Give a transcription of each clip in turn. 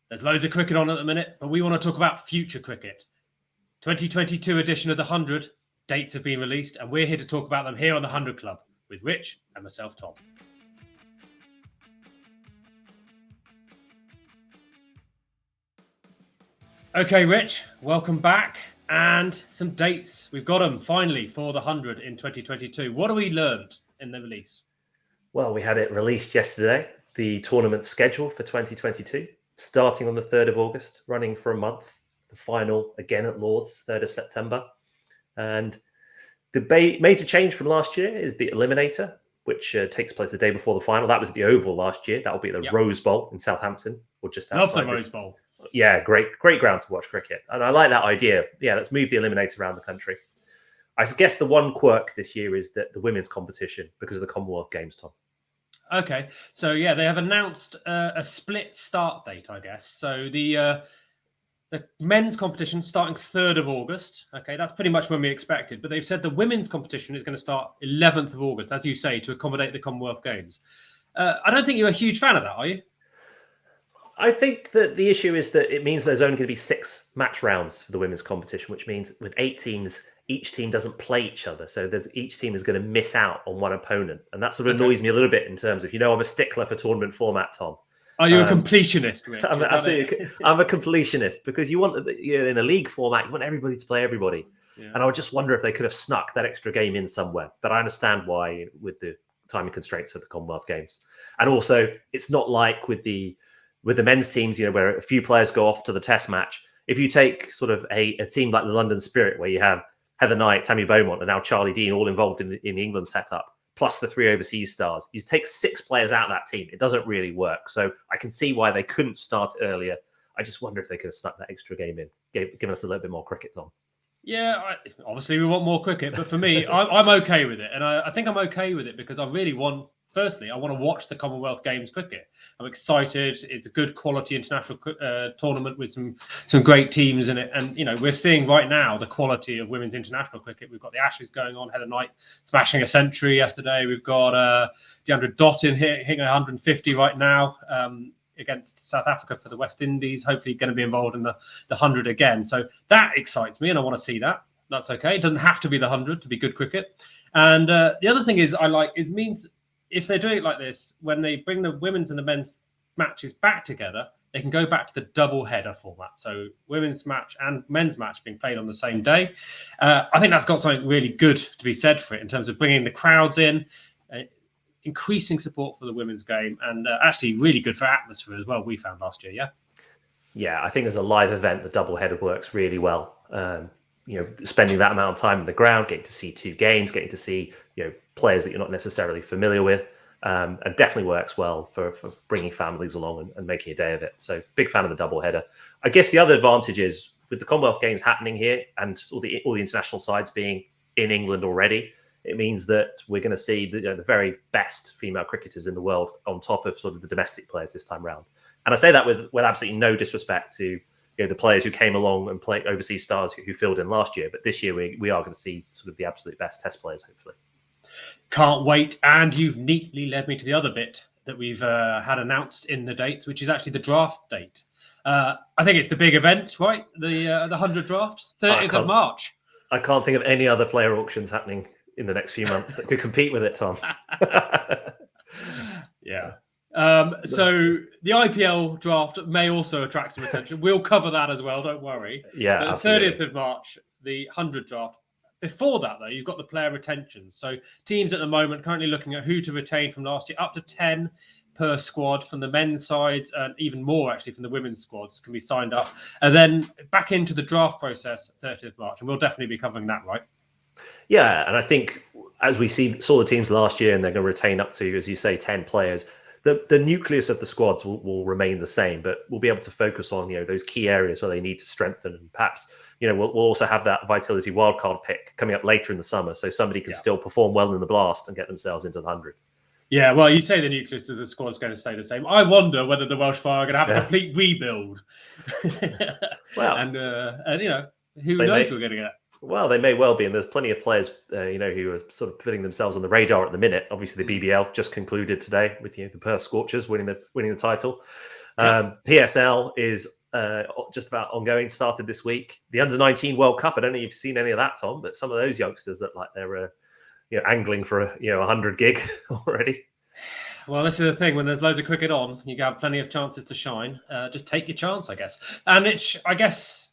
There's loads of cricket on at the minute, but we want to talk about future cricket. 2022 edition of the 100 dates have been released, and we're here to talk about them here on the 100 Club with Rich and myself, Tom. Okay, Rich, welcome back. And some dates. We've got them finally for the 100 in 2022. What have we learned in the release? Well, we had it released yesterday, the tournament schedule for 2022, starting on the 3rd of August, running for a month. The final again at Lord's, 3rd of September. And the major change from last year is the Eliminator, which takes place the day before the final. That was at the Oval last year. That will be at the Rose Bowl in Southampton, or just outside. Love the Rose Bowl. Yeah, great ground to watch cricket. And I like that idea. Yeah, let's move the Eliminator around the country. I guess the one quirk this year is that the women's competition, because of the Commonwealth Games, Tom. Okay, so yeah, they have announced a split start date, I guess. So the men's competition starting 3rd of August. Okay, that's pretty much when we expected. But they've said the women's competition is going to start 11th of August, as you say, to accommodate the Commonwealth Games. I don't think you're a huge fan of that, are you? I think that the issue is that it means there's only going to be 6 match rounds for the women's competition, which means with 8 teams, each team doesn't play each other. So each team is going to miss out on one opponent. And that sort of annoys me a little bit in terms of, I'm a stickler for tournament format, Tom. Are you a completionist, Rich? I'm a completionist because you want, in a league format, you want everybody to play everybody. Yeah. And I would just wonder if they could have snuck that extra game in somewhere. But I understand why with the timing constraints of the Commonwealth Games. And also, it's not like with the men's teams, where a few players go off to the test match. If you take sort of a team like the London Spirit, where you have Heather Knight, Tammy Beaumont, and now Charlie Dean all involved in the England setup, plus the 3 overseas stars, you take 6 players out of that team. It doesn't really work. So I can see why they couldn't start earlier. I just wonder if they could have snuck that extra game in, given us a little bit more cricket, Tom. Yeah, obviously we want more cricket, but for me, I'm okay with it. And I think I'm okay with it because I really want... Firstly, I want to watch the Commonwealth Games cricket. I'm excited. It's a good quality international tournament with some great teams in it. And, we're seeing right now the quality of women's international cricket. We've got the Ashes going on, Heather Knight smashing a century yesterday. We've got Deandra Dottin hitting 150 right now against South Africa for the West Indies. Hopefully going to be involved in the 100 again. So that excites me and I want to see that. That's okay. It doesn't have to be the 100 to be good cricket. And the other thing is means... if they're doing it like this, when they bring the women's and the men's matches back together, they can go back to the double header format. So women's match and men's match being played on the same day. I think that's got something really good to be said for it in terms of bringing the crowds in, increasing support for the women's game, and actually really good for atmosphere as well, we found last year, yeah? Yeah, I think as a live event, the double header works really well. Spending that amount of time on the ground, getting to see 2 games, getting to see, players that you're not necessarily familiar with, and definitely works well for bringing families along and making a day of it. So big fan of the double header. I guess the other advantage is with the Commonwealth Games happening here and all the international sides being in England already, it means that we're going to see the very best female cricketers in the world on top of sort of the domestic players this time round. And I say that with absolutely no disrespect to the players who came along and played overseas stars who filled in last year. But this year we are going to see sort of the absolute best test players, hopefully. Can't wait. And you've neatly led me to the other bit that we've had announced in the dates, which is actually the draft date. I think it's the big event, right? The 100 draft, 30th of March. I can't think of any other player auctions happening in the next few months that could compete with it, Tom. Yeah. So the IPL draft may also attract some attention. We'll cover that as well, don't worry. Yeah, but 30th of March, the 100 draft. Before that, though, you've got the player retention. So teams at the moment currently looking at who to retain from last year, up to 10 per squad from the men's sides, and even more, actually, from the women's squads can be signed up. And then back into the draft process, 30th of March. And we'll definitely be covering that, right? Yeah, and I think as we saw the teams last year, and they're going to retain up to, as you say, 10 players, the nucleus of the squads will remain the same, but we'll be able to focus on those key areas where they need to strengthen, and perhaps we'll also have that Vitality wildcard pick coming up later in the summer, so somebody can still perform well in the blast and get themselves into the 100. Yeah, well, you say the nucleus of the squad is going to stay the same. I wonder whether the Welsh Fire are going to have a complete rebuild. Well, and who knows we're going to get. Well, they may well be, and there's plenty of players, who are sort of putting themselves on the radar at the minute. Obviously, the BBL just concluded today with the Perth Scorchers winning the title. PSL is just about ongoing. Started this week. The Under-19 World Cup. I don't know if you've seen any of that, Tom, but some of those youngsters look like they're angling for a 100 gig already. Well, this is the thing. When there's loads of cricket on, you have plenty of chances to shine. Just take your chance, I guess. And I guess,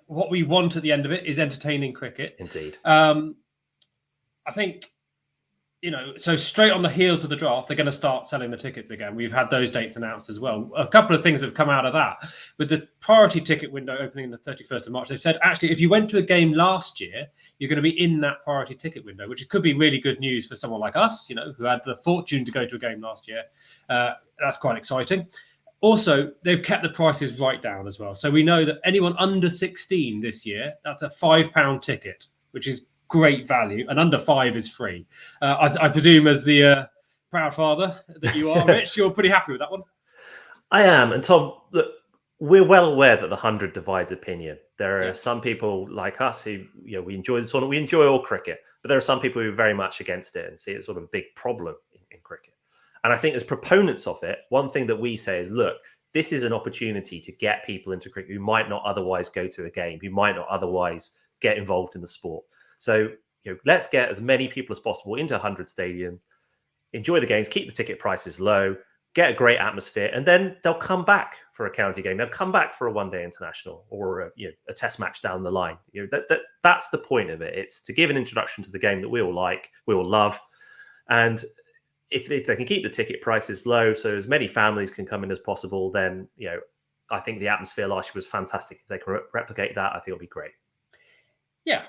what we want at the end of it is entertaining cricket. Indeed. I think, so straight on the heels of the draft, they're going to start selling the tickets again. We've had those dates announced as well. A couple of things have come out of that. With the priority ticket window opening the 31st of March, they said, actually, if you went to a game last year, you're going to be in that priority ticket window, which could be really good news for someone like us, who had the fortune to go to a game last year. That's quite exciting. Also, they've kept the prices right down as well. So we know that anyone under 16 this year, that's a £5 ticket, which is great value, and under 5 is free. I presume, as the proud father that you are, Rich, you're pretty happy with that one. I am. And Tom, look, we're well aware that the 100 divides opinion. There are some people like us who, we enjoy the tournament, we enjoy all cricket, but there are some people who are very much against it and see it as sort of a big problem in cricket. And I think as proponents of it, one thing that we say is, look, this is an opportunity to get people into cricket who might not otherwise go to a game, who might not otherwise get involved in the sport. So, let's get as many people as possible into 100 Stadium, enjoy the games, keep the ticket prices low, get a great atmosphere, and then they'll come back for a county game. They'll come back for a one-day international or a test match down the line. That's the point of it. It's to give an introduction to the game that we all like, we all love. And if they can keep the ticket prices low so as many families can come in as possible, then, I think the atmosphere last year was fantastic. If they can replicate that, I think it'll be great. Yeah.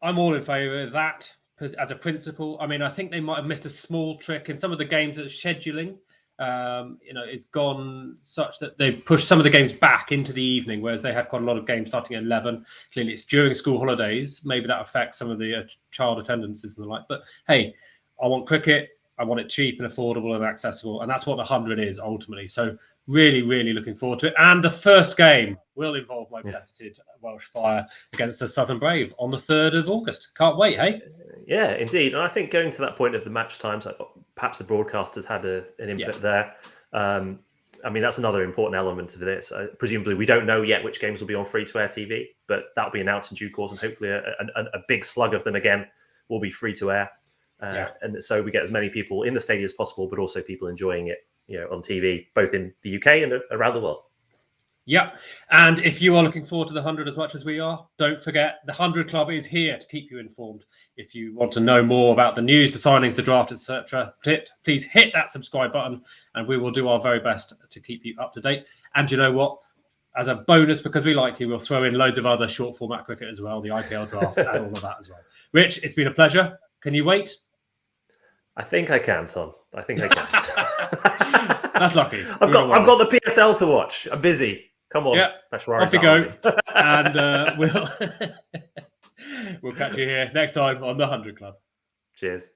I'm all in favour of that as a principle. I mean, I think they might have missed a small trick in some of the games that scheduling. It's gone such that they've pushed some of the games back into the evening, whereas they had quite a lot of games starting at 11. Clearly, it's during school holidays. Maybe that affects some of the child attendances and the like. But hey, I want cricket. I want it cheap and affordable and accessible. And that's what the 100 is ultimately. So really, really looking forward to it. And the first game will involve my blessed Welsh Fire against the Southern Brave on the 3rd of August. Can't wait, hey? Yeah, indeed. And I think going to that point of the match times, perhaps the broadcasters had an input there. I mean, that's another important element of this. Presumably, we don't know yet which games will be on free-to-air TV, but that'll be announced in due course. And hopefully a big slug of them, again, will be free-to-air. And so we get as many people in the stadium as possible, but also people enjoying it on TV, both in the UK and around the world. Yeah. And if you are looking forward to the 100 as much as we are, don't forget the 100 Club is here to keep you informed. If you want to know more about the news, the signings, the draft, etc., please hit that subscribe button and we will do our very best to keep you up to date. And you know what? As a bonus, because we like you, we'll throw in loads of other short format cricket as well, the IPL draft and all of that as well. Rich, it's been a pleasure. Can you wait? I think I can, Tom. I think I can. That's lucky. I've got the PSL to watch. I'm busy. Come on. Yeah. Off you go. And we'll catch you here next time on the 100 Club. Cheers.